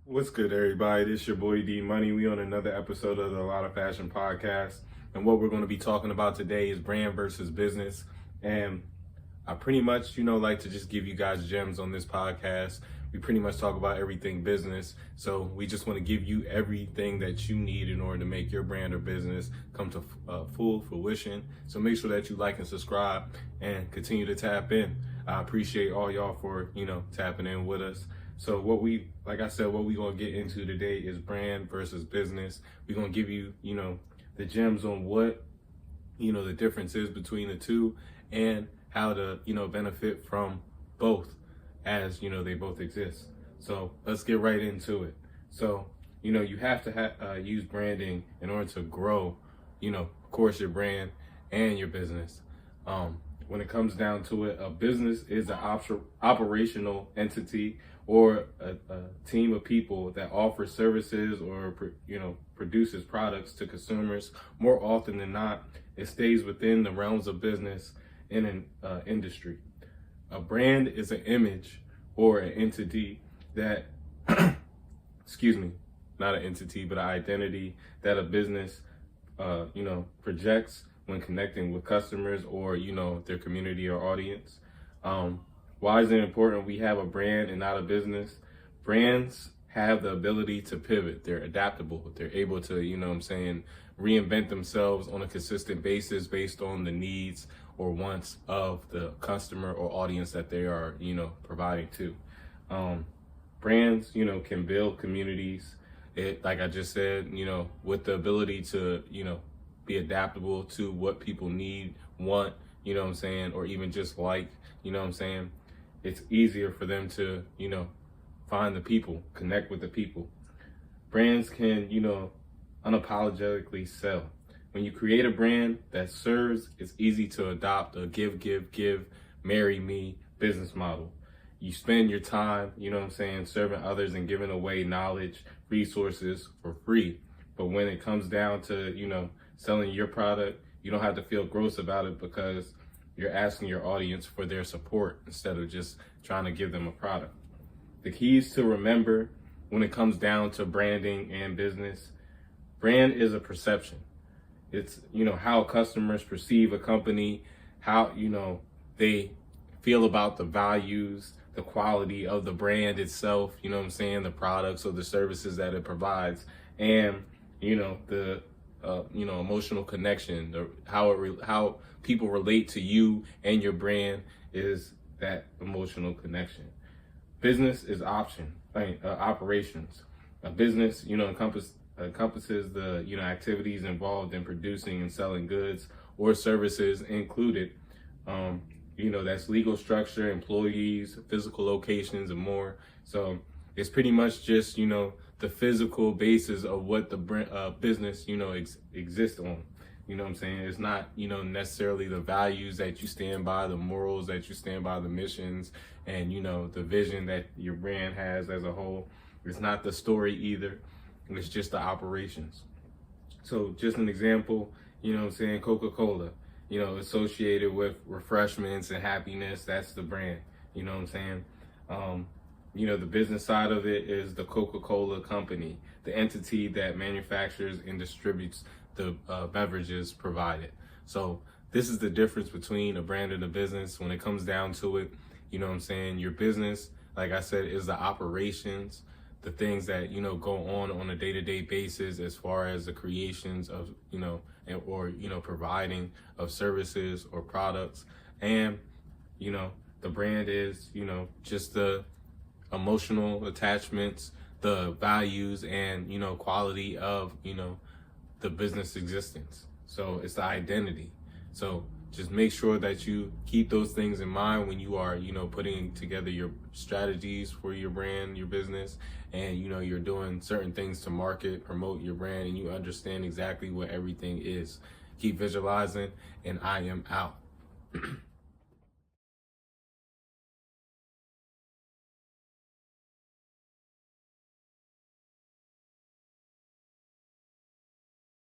What's good, everybody? This your boy D Money. We on another episode of the A Lot of Fashion podcast, and what we're going to be talking about today is brand versus business. And I pretty much, like to just give you guys gems on this podcast. We pretty much talk about everything business, so we just want to give you everything that you need in order to make your brand or business come to full fruition. So make sure that you like and subscribe, and continue to tap in. I appreciate all y'all for tapping in with us. So what we gonna get into today is brand versus business. We're gonna give you, the gems on what, the difference is between the two, and how to, benefit from both as, they both exist. So let's get right into it. So, you have to use branding in order to grow, of course, your brand and your business. When it comes down to it, a business is an operational entity or a team of people that offers services or produces products to consumers. More often than not, it stays within the realms of business in an industry. A brand is an image or an entity that, excuse me, not an entity, but an identity that a business, projects when connecting with customers or, their community or audience. Why is it important we have a brand and not a business? Brands have the ability to pivot. They're adaptable. They're able to, reinvent themselves on a consistent basis based on the needs or wants of the customer or audience that they are, providing to. Brands, can build communities. Like I just said, with the ability to, be adaptable to what people need, want, or even just like, it's easier for them to, find the people, connect with the people. Brands can, unapologetically sell. When you create a brand that serves, it's easy to adopt a give, marry me business model. You spend your time, serving others and giving away knowledge, resources for free. But when it comes down to, selling your product, you don't have to feel gross about it because you're asking your audience for their support instead of just trying to give them a product. The keys to remember when it comes down to branding and business: brand is a perception. It's, how customers perceive a company, how, they feel about the values, the quality of the brand itself, the products or the services that it provides, and, the emotional connection, how people relate to you and your brand is that emotional connection. Business is operations. A business, encompasses the, activities involved in producing and selling goods or services included. That's legal structure, employees, physical locations, and more. So it's pretty much just, the physical basis of what the business, exists on. It's not, necessarily the values that you stand by, the morals that you stand by, the missions, and, the vision that your brand has as a whole. It's not the story either. It's just the operations. So just an example, Coca-Cola, associated with refreshments and happiness, that's the brand, the business side of it is the Coca-Cola company, the entity that manufactures and distributes the beverages provided. So this is the difference between a brand and a business when it comes down to it. Your business, like I said, is the operations, the things that, go on a day-to-day basis as far as the creations of, providing of services or products. And, the brand is, just the emotional attachments, the values, and, quality of, the business existence. So it's the identity. So just make sure that you keep those things in mind when you are, putting together your strategies for your brand, your business, and, you're doing certain things to market, promote your brand, and you understand exactly what everything is. Keep visualizing, and I am out.